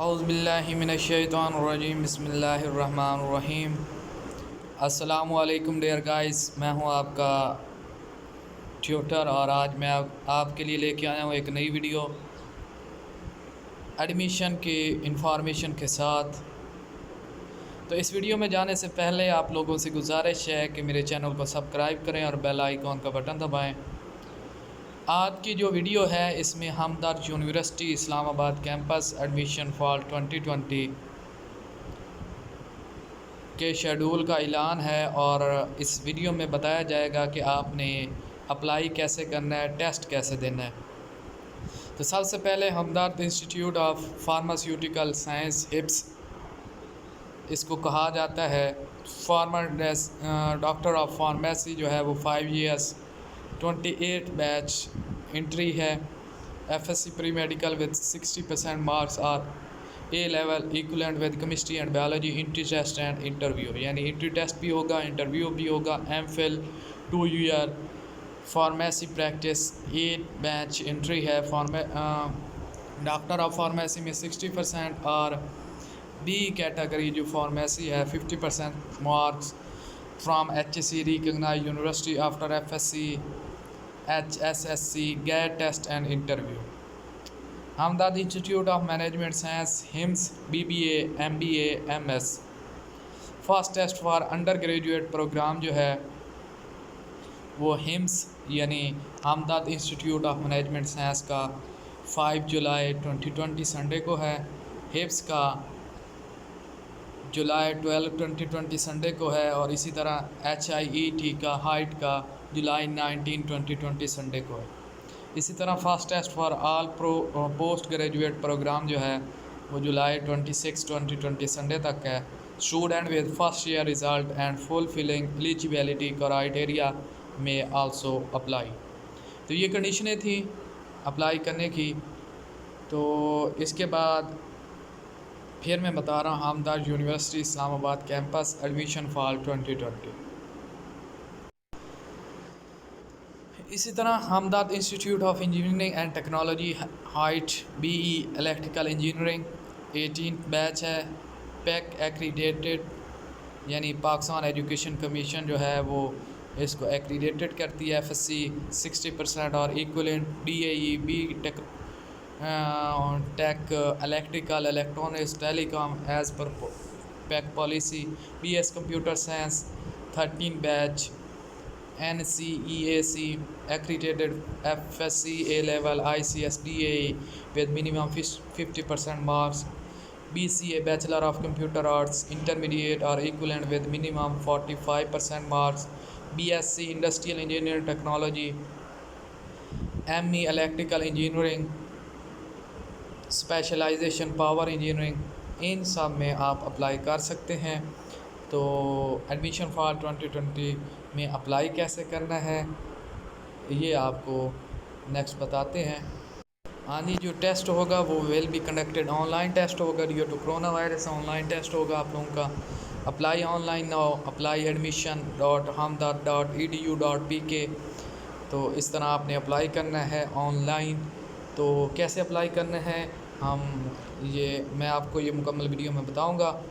औज़ुबिल्लाहिमिनश्शैतानिर्रजीम बिस्मिल्लाहिर्रहमानिर्रहीम। अस्सलामुअलैकुम dear guys, मैं हूं आपका ट्यूटर और आज मैं आपके लिए लेके आया हूं एक नई वीडियो एडमिशन की इंफॉर्मेशन के साथ। तो इस वीडियो में जाने से पहले आप लोगों से गुजारिश है कि मेरे चैनल को सब्सक्राइब करें और बेल आइकॉन का बटन दबाएं। आज की जो वीडियो है इसमें Hamdard university Islamabad campus admission for 2020 के शेड्यूल का ऐलान है और इस वीडियो में बताया जाएगा कि आपने अप्लाई कैसे करना है, टेस्ट कैसे देना है। तो सबसे पहले Hamdard institute of pharmaceutical science HIPS इसको कहा जाता है। फॉर्मर डॉक्टर ऑफ फार्मेसी जो है वो 5 ईयर्स 28 बैच एंट्री है। FSc pre medical with 60% marks और A level equivalent with chemistry and biology entry test and interview, यानी इंट्री टेस्ट भी होगा, इंटरव्यू भी होगा। MPhil 2 year pharmacy practice 8 batch entry है। डॉक्टर ऑफ फार्मेसी में 60% और B कैटेगरी जो फार्मेसी है 50% marks from HSC recognized university after FSc HSSC GAT test and interview. Hamdard institute of management science HIMS BBA MBA MS first test for undergraduate program जो है वो HIMS यानी Hamdard institute of management science का 5 जुलाई 2020 Sunday को है। हिप्स का जुलाई 12 2020 Sunday को है और इसी तरह HIET का हाइट का जुलाई 19 2020 संडे को है। इसी तरह first test for all postgraduate program जो है वो जुलाई 26 2020 संडे तक है। Student with first year result and fulfilling eligibility criteria में आल्सो अप्लाई। तो ये कंडीशनें थी अप्लाई करने की। तो इसके बाद फिर मैं बता रहा हूँ Hamdard university Islamabad campus admission for 2020। इसी तरह Hamdard institute of engineering and technology हाइट BE इलेक्ट्रिकल इंजीनियरिंग 18 बैच है। पैक एक्रीडेटेड यानी पाकिस्तान एजुकेशन कमीशन जो है वो इसको एक्रीडेटेड करती है। FSc 60% और equivalent DAE B tech electrical electronics telecom as per PEC policy. BS computer science 13 batch NCEAC accredited FSc A level ICS DAE with minimum 50% marks। BCA Bachelor of Computer Arts intermediate or equivalent with minimum 45% marks। BSc Industrial Engineering Technology ME Electrical Engineering specialization power engineering, इन सब में आप apply कर सकते हैं। तो admission for 2020 में apply कैसे करना है ये आपको नेक्स्ट बताते हैं। आनी जो टेस्ट होगा वो will be conducted online test होगा due to corona virus. Online test होगा आप लोगों का। Apply online now, apply admission.hamdard.edu.pk। तो इस तरह आपने अप्लाई करना है ऑनलाइन। तो कैसे अप्लाई करना है मैं आपको ये मुकम्मल वीडियो में बताऊंगा।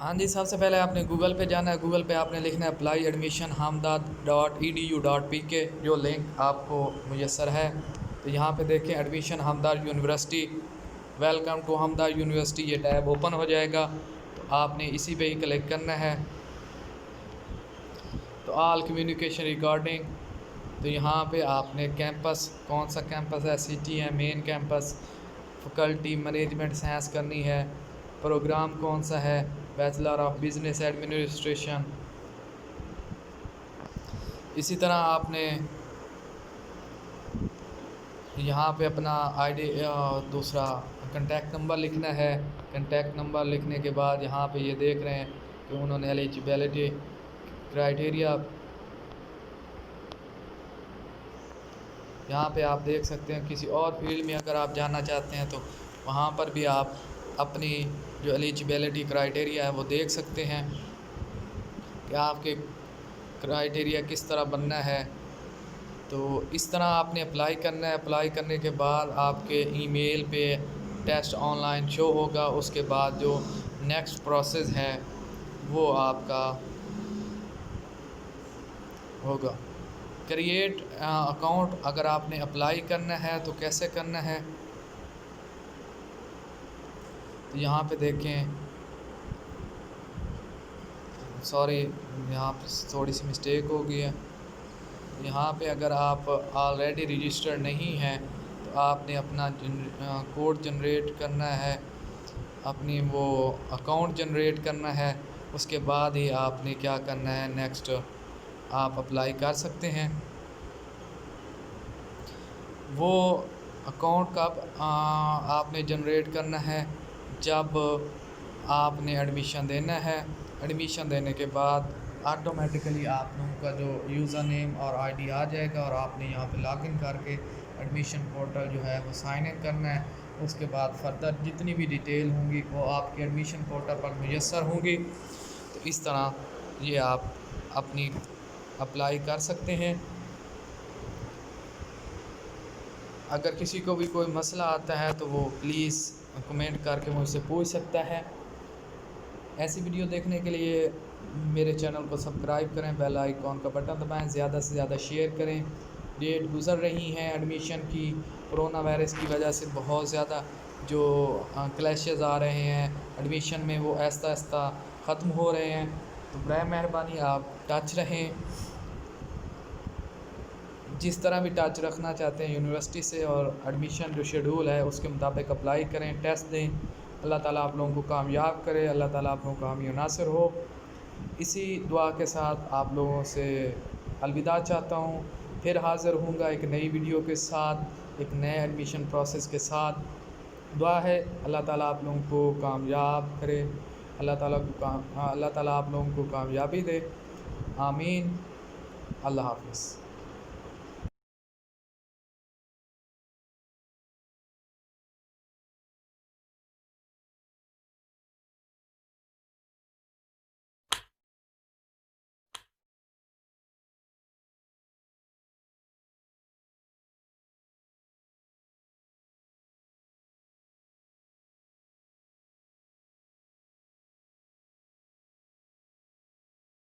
हाँ जी, सबसे पहले आपने गूगल पे जाना है। गूगल पे आपने लिखना है अप्लाई एडमिशन hamdard.edu.pk, जो लिंक आपको मुयसर है। तो यहाँ पे देखें admission Hamdard university, welcome to Hamdard university, ये टैब ओपन हो जाएगा। तो आपने इसी पे ही क्लिक करना है। तो ऑल कम्युनिकेशन रिगार्डिंग, तो यहाँ पे आपने कैंपस कौन सा कैंपस है, सिटी है, main campus, faculty management science करनी है, प्रोग्राम कौन सा है, बैचलर ऑफ बिजनेस एडमिनिस्ट्रेशन। इसी तरह आपने यहाँ पे अपना दूसरा कंटैक्ट नंबर लिखना है। कंटैक्ट नंबर लिखने के बाद यहाँ पे ये देख रहे हैं कि उन्होंने एलिजिबिलिटी क्राइटेरिया, यहाँ पे आप देख सकते हैं। किसी और फील्ड में अगर आप जाना चाहते हैं तो वहाँ पर भी आप अपनी जो एलिजिबिलिटी क्राइटेरिया है वो देख सकते हैं कि आपके क्राइटेरिया किस तरह बनना है। तो इस तरह आपने अप्लाई करना है। अप्लाई करने के बाद आपके ईमेल पे टेस्ट ऑनलाइन शो होगा। उसके बाद जो नेक्स्ट प्रोसेस है वो आपका होगा क्रिएट अकाउंट। अगर आपने अप्लाई करना है तो कैसे करना है, तो यहाँ पे देखें, सॉरी यहाँ पे थोड़ी सी मिस्टेक हो गई है। यहाँ पे अगर आप ऑलरेडी रजिस्टर्ड नहीं हैं तो आपने अपना कोड जनरेट करना है, अपनी वो अकाउंट जनरेट करना है। उसके बाद ही आपने क्या करना है, नेक्स्ट आप अप्लाई कर सकते हैं। वो अकाउंट कब आपने जनरेट करना है, जब आपने एडमिशन देना है। एडमिशन देने के बाद ऑटोमेटिकली आप लोगों का जो यूज़र नेम और आईडी आ जाएगा और आपने यहाँ पे लॉगिन करके एडमिशन पोर्टल जो है वो साइन इन करना है। उसके बाद फर्दर जितनी भी डिटेल होंगी वो आपके एडमिशन पोर्टल पर मुयस्सर होंगी। तो इस तरह ये आप अपनी अप्लाई कर सकते हैं। अगर किसी को भी कोई मसला आता है तो वो प्लीज़ कमेंट करके मुझसे पूछ सकता है। ऐसी वीडियो देखने के लिए मेरे चैनल को सब्सक्राइब करें, बेल आइकॉन का बटन दबाएं, ज़्यादा से ज़्यादा शेयर करें। डेट गुज़र रही हैं एडमिशन की, कोरोना वायरस की वजह से बहुत ज़्यादा जो क्लैशेस आ रहे हैं एडमिशन में वो आहिस्ता आहिस्ता ख़त्म हो रहे हैं। तो बराए मेहरबानी आप टच रहें, जिस तरह भी टच रखना चाहते हैं यूनिवर्सिटी से, और एडमिशन जो शेड्यूल है उसके मुताबिक अप्लाई करें, टेस्ट दें। अल्लाह ताला आप लोगों को कामयाब करे, अल्लाह ताला आप लोगों को हामी नासिर हो। इसी दुआ के साथ आप लोगों से अलविदा चाहता हूँ। फिर हाज़िर होऊंगा एक नई वीडियो के साथ, एक नए एडमिशन प्रोसेस के साथ। दुआ है अल्लाह ताला आप लोगों को कामयाब करे, अल्लाह ताला आप लोगों को कामयाबी दे। आमीन। अल्लाह हाफ़िज़।